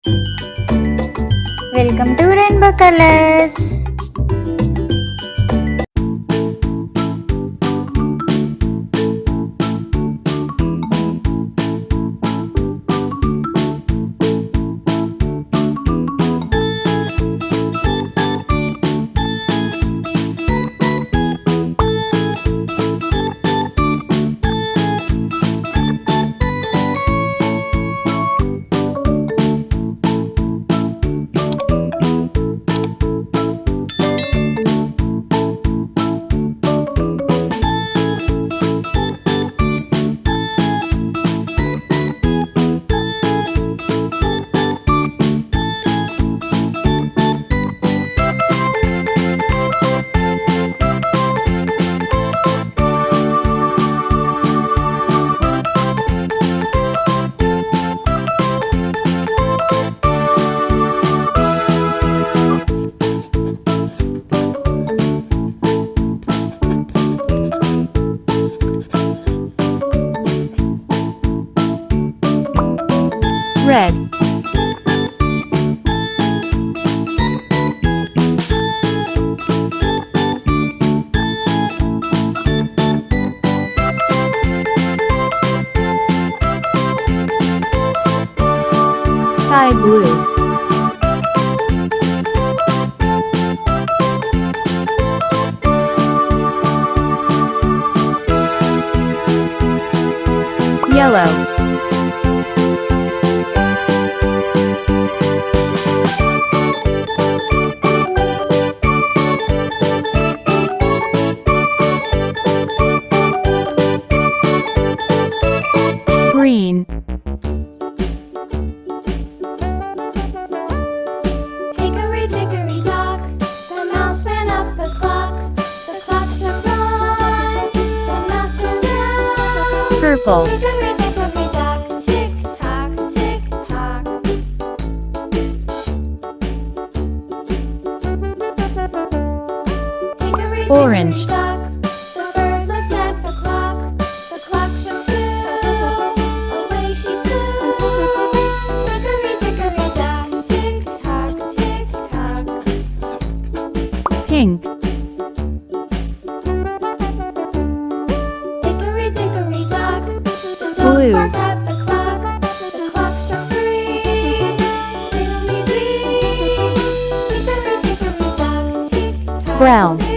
Welcome to Rainbow Colors. Red, sky blue, yellow, green, Hickory dickory dock, the mouse ran up the clock struck one, the mouse ran down. purple, Hickory dickory dock, tick tock, tick tock. Hickory Orange. dickory dock, the bird looked at the clock struck two, away she flew. Hickory dickory dock, tick tock, tick tock. pink, Hickory dickory dock, the dog Blue. barked at the clock struck three. Fiddly-dee, hickory dickory dock, tick tock, Brown. tick